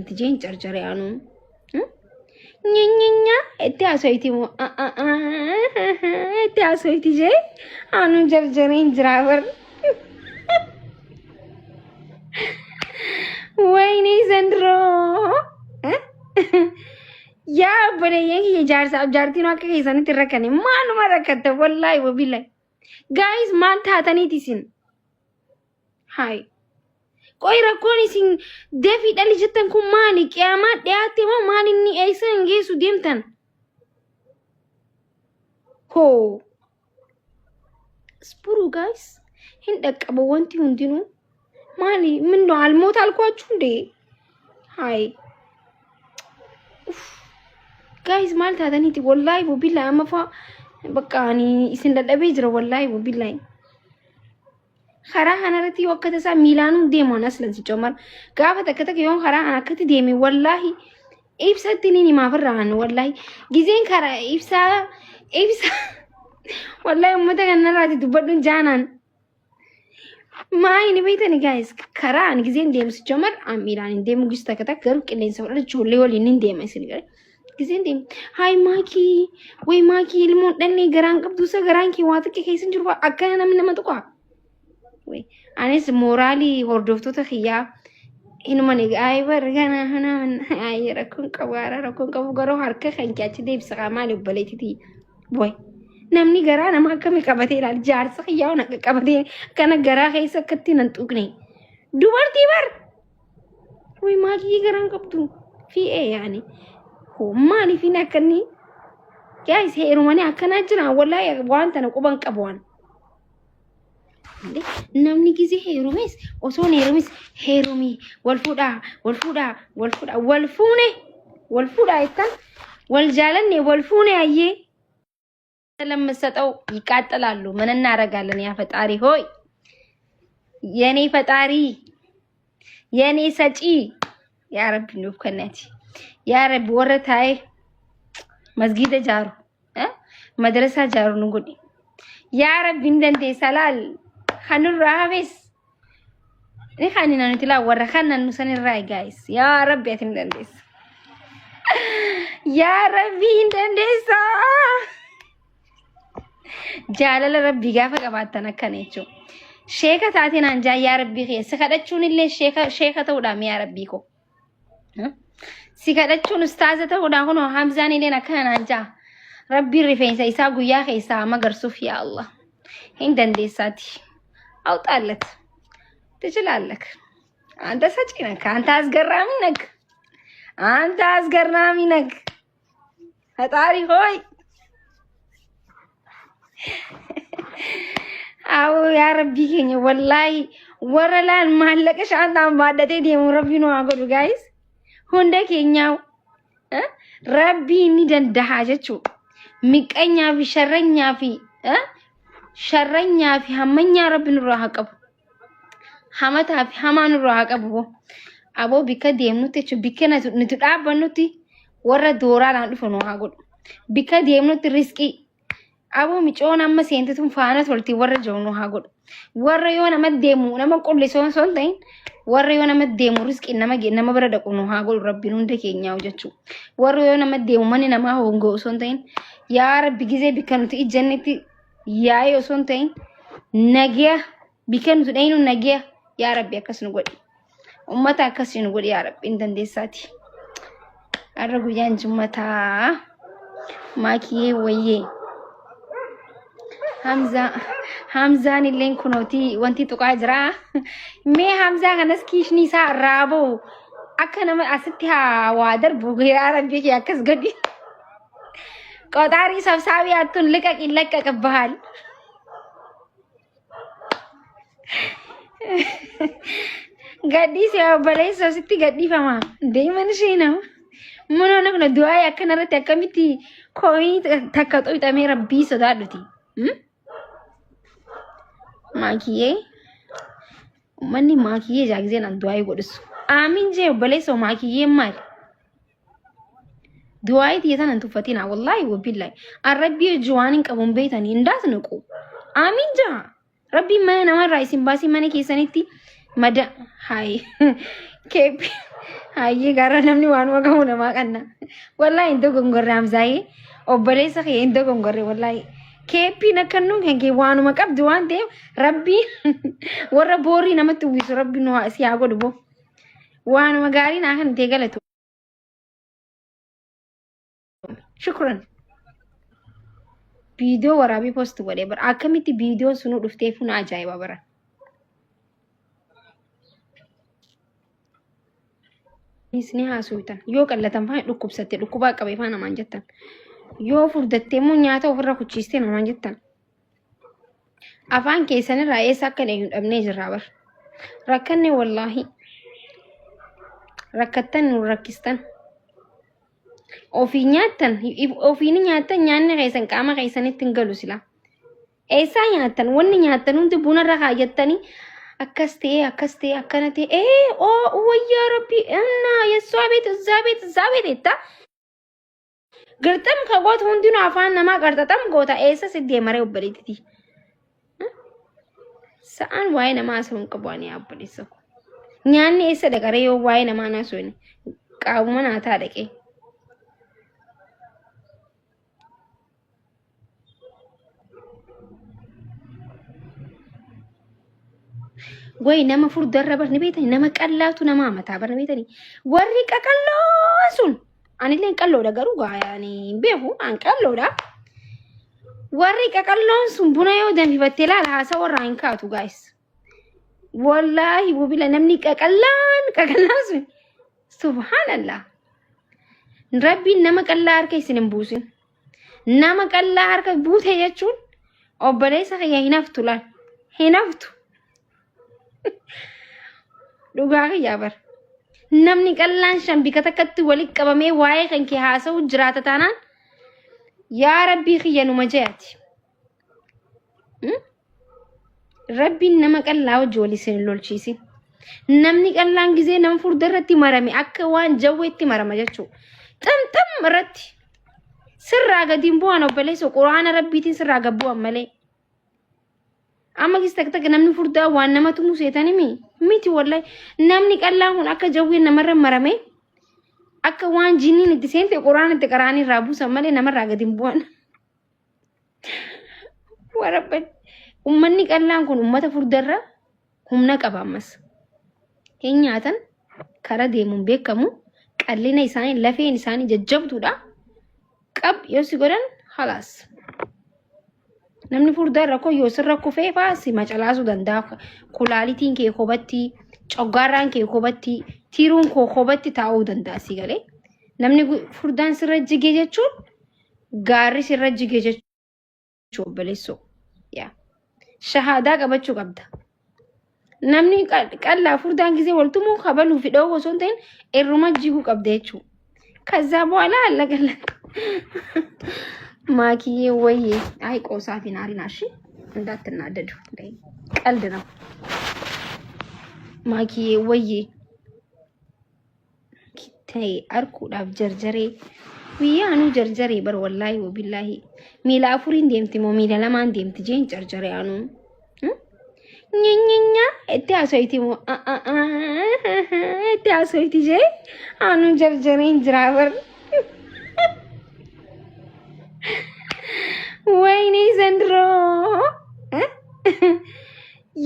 تجين جرجريانو نينينيا اتاسويتي مو اتاسويتي جي انو جرجرين جرافر ويني زندرو يا بني يجي جار صاحب جارتينو اكا كيساني تركني ما انا مركت والله وبالله guys ما تاتني تيسين هاي कोई रखो नहीं सिंह देवी डाली जतन को मानी क्या माँ देहाती माँ मानी नहीं ऐसा इंगे सुधीम तन हो स्पुरू guys हिंदक अब वंती उन्ती नो मानी मन आलमोत आलको अच्छुंडे हाय guys माल था नहीं थी वल्लाई वो भी लाया मफ़ा बकानी इसे लड़ा बेजरा वल्लाई वो भी लाई خرا أنا رتي وقت سا ميلانو ديمون أصلاً سيجمر قافة تكتك يوم خرا أنا كت ديمي والله إبسا تنيني ما فرّان والله جزين خرا إبسا والله أمتك أنا راتي تبردون جانان ما إني بيتني guys خرا أنا جزين ديم سيجمر ميلان ديمو جست كتك كرو كلين سوالة جولي ولين ديم أصلاً جزين ديم هاي ماكي وي ماكي المون دني جران كب دوسا جران كي واتك كيسن جروا أكان من ما تقع وي أنا مورالي هردوفتو تخيا إنه مني أي برجعنا هنا من أي ركون كبارة هركة خنكاتي دي بسقى مالي ببليتي دي بوي نمني جرانا ما كمي كبتي لا جار سخيا ونا كبتي كنا جرا خيسة كتي ننتوكني دوبار تيبر وي ما كي جران كبتو في إيه يعني هو مالي فينا كني كيس هي روماني أكنا جرا ولا يا وان تناقبان كبوان namni gizi heerumes osoo heerumes heerumi wal fuudha ittan wal jaalanne wal fuune ayye ለምሰጠው ይቃጠላሉ ምን እናረጋለን ያ ፈጣሪ ሆይ የኔ ፈጣሪ የኔ ሰጪ ያ ረቢ ነው ከነቲ ያ ረቢ ወረታይ መስጊድ ጃሩ መድረሳ ጃሩ ንጉዲ ያ ረቢ እንደንቴ ሰላል خانور راهبس إيه خانينا نتلا ورخنا نوسن الرأي guys يا ربي أتمنى يا ربي إندندس جالل ربي جافك أبعتنا كنيتشو شيخة تاتينا نجا يا ربي خير سكرتشون اللي شيخة تودام يا ربيكو سكرتشون أستاذة تودام هنو همزاني لنا كنا نجا ربي رفين سيسا قويا خيسا ما قرصوف يا الله إندندساتي أو طالت تجلالك أنت سجينك أنت أزقرامينك أنت أزقرامينك هتعري خوي أو يا ربي كني والله ورلان مالكش أنت عم بعدتي دي مربينو أقول guys هندك ينياو ربي ندن دهاجة شو مكأنيا في شرنيا في شرنيا في همنيا رب نروح أبو همتها في همان نروح أبو بك ديمنوتي شو بك نتلعب بنوتي ورا دورا نعرفونه أقول بك ديمنوتي ريسكي أبو ميشون أما سينتهم فانا تولتي ورا جونه أقول ورا يوم أما ديمو نما كل لسون تين ورا يوم أما ديمو ريسكي نما برد أقوله أقول ربي نوندك ينياو جتشو ورا يوم أما ديمو ماني نما هونغو سون تين يا ربي جزء بك نوتي جنتي يا يوسونتين نجيا بكن تدينو نجيا يا ربي أكسر نقول أمتا أكسر نقول يا رب إن دندساتي الرجوجان جمتا ما كيه ويه همزة نلين كنوتي وانتي تقاجرا مي همزة غنس كيشني سا رابو أكنا ما أستها وادر بوغي يا ربي كي أكس قدي قداري سبساوي أتون لك كبال قدي سيا بلاي سوسيتي قدي فما دايما شينا منو نكنا دعاء أكنا رتي كميتي كوي تكتو يتامي ربي صدادتي ماكيه مني ماكيه جاكزين عن دعاء قدس آمين جاي بلاي سو ماكيه مال دعاء تيجان أنتو فتينا والله وبالله الربي جوانين كابون بيتاني إنداس نكو آمين جا ربي ما نمر رايسين باسي ماني كيسانيتي مدى هاي كيف Hayyee gara namni waan wagamu namaa qanna. Wallahi iddoo gongorraam zaayee obboleessa kee iddoo gongorre wallahi. Keeppiin akkannuun kan kee waanuma qabdi waan ta'eef rabbiin warra boorii namatti uwwisu rabbiin si haa godhu boo. Waanuma gaarii naa kan ta'e galatu. Shukran. Viidiyoo waraabii post godhee bara akkamitti viidiyoon sunuu dhufteef na ajaa'iba bara. Isni haasuutan yoo qallatan faan dhukkubsatte dhukkubaa qabee faan namaan jettan. Yoo furdattee immoo nyaata ofirra kuchistee namaan jettan. Afaan keessanirraa eessa akka hin dhabnee jirraa bara. Rakkanne wallaahi. Rakkattan nu rakkistan. Ofii nyaattan ofiin nyaattan nyaanni keessan qaama keessanitti hin galu sila. Eessaa nyaattan wanni nyaattan hundi bunarra kaayyattanii akkas ta'e akkana ta'e wayyaa rabbi yeessoo abeet etta gartam kagoota hundinuu afaan namaa qarxaxam goota eessa siddee maree obboleettiti sa'aan waa'ee namaa asoo hin qabu ani obboleessa ko nyaanni eessa dhaqaree yoo waa'ee namaa naasoo hin qaabuma naataa dhaqee Way nama furdarra barni beetani nama qallaatu nama amataa barni beetani warri qaqalloo sun anillee qalloodha garuu gaayani beeku an qalloodha warri qaqalloon sun buna yoo danfifattee laala haasa warra hin kaatu guys wallahi bubila namni qaqallaan sun subhanallah rabbiin nama qallaa harka isin hin buusin nama qallaa harka buute jechuun obboleessa kiyya hinaftu laal hinaftu dhugaa kiyyaa bar namni qallaan shan bika takkatti walitti qabamee waa'ee kan kee haasa'u jiraata taanaan yaa rabbii kiyya numa jayaati rabbiin nama qallaa wajji waliin lolchiisin namni qallaan gizee nama furdarratti marame akka waan jawweetti marama jechuu xamxam irratti sirraa gadiin bu'an obboleessa quraana rabbiitiin sirraa gabbu'an malee amma gis tak namni furdaa waan namatu museetanimi miti wallahi namni qallaan kun akka jawween namarra marame akka waan jinniin itti seente quraana itti qaraanii irraa buusan malee namarraa gadi hin bu'an warabba ummanni qallaan kun ummata furdarra humna qaba ammas hin nyaatan kara deemuun beekamu qallina isaanii lafeen isaanii jajjabduudha qab yoo si godhan halaas namni furdarra ko yoo sirra kufee faasi macalaasu danda'a kulaalitiin kee kobatti coggaarraan kee kobatti tiiruun koo kobatti taa'uu danda'a si galee namni furdaan sirra jigee jechuun gaarri sirra jigee jechuun obboleessoo yaa shahaadaa qabachuu qabda namni qallaa furdaan gisee waltumuu kabaluu fi dhawoo osoo hin ta'in irruma jiguu qabda jechuudha kazzaa boo'ala allagalla ማኪዬ ወዬ አይ ቆሳፊ ናሪናሽ እንዳትናደዱ ቀልድ ነው ማኪዬ ወዬ ኪታይ አርኩ ዳብ ጀርጀሬ ወያኑ ጀርጀሬ በር ወላሂ ወቢላሂ ሚላ አፉሪን ደምቲ ሞ ሚላ ለማን ደምቲ ጄን ጀርጀሬ አኑ ኘኘኛ እቲ አሶይቲ ሞ እቲ አሶይቲ ጄ አኑ ጀርጀሬን ጅራበር ወይኔ ዘንድሮ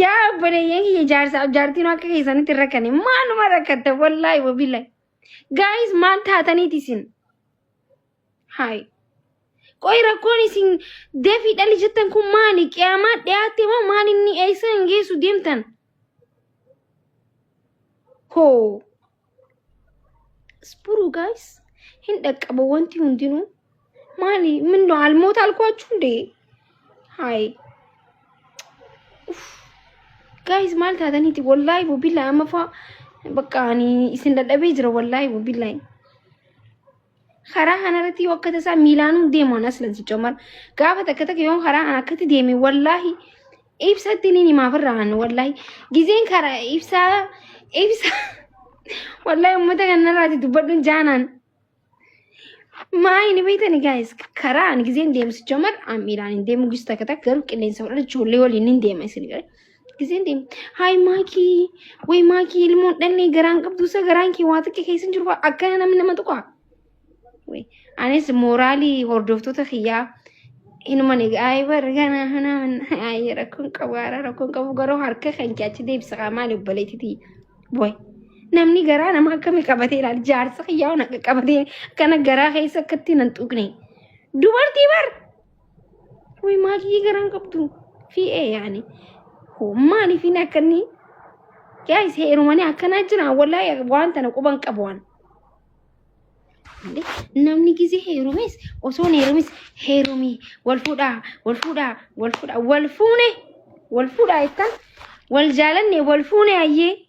ያ በለየኝ የጃርሳ ጃርቲ ነው አከ ከሰንት ረከኔ ማን ማረከተ ወላሂ ወቢላሂ ጋይስ ማን ታተኒቲሲን ሃይ ቆይ ረኮኒ ሲን ደፊ ደልጅተን ኩ ማኒ ቂያማ ዲያቴ ማንኒ አይሰን ጌሱ ዲምተን ሆ ስፑሩ ጋይስ ሂንደቀበ ወንቲ ሁንዲኑ ማሊ ምን ነው አልሞት አልኳችሁ እንዴ ሃይ ጋይስ ማለት አተኒቲ ወላሂ ወቢላሂ አመፋ በቃ እኔ ሲንደደበ ይዝረ ወላሂ ወቢላሂ خرا هنرتي وقتها ميلانو ديمونا سلن ሲጨመር ጋፈ ተከተከ ይሆን خرا አከት ዴሚ ወላሂ ኢብሰትኒኒ ማፈራን ወላሂ ጊዜን ከራ ኢብሳ ወላሂ መተገነራት ድበዱን ጃናን ማይን ቤተን ጋይስ ከራን ጊዜን ዴም ሲጨመር አሚላን ዴም ጉስ ተከተከ ገሩ ቅሌን ሰውረች ሁሌ ወሊን ዴም አይስልገ Gizindim. Hai maki. Way maki ilmoon dhalli garaan qabdu sa garaan kee waa xiqqee keessa jiru akkana namni nama tuqa. Way anis moraalii hordoftoota kiyyaa inuma ni ay bargana hana ay rakun qabu garoo harka kan kiyaachi deebisa qaamaali obbaleetiti. Way namni garaa nama akkamii qabatee ilaal jaarsa kiyyaa ona qabatee kana garaa keessa akkatti nan tuqne. Dubartii bar. Way maki garaan qabdu. Fi yaani. Maali fi nakani guys heerumani akkana jira wallahi waan tana quban qabwan namni gizi heerumis osoo heerumis heerumi wal fuudha itta wal jaalanne wal fuune ayye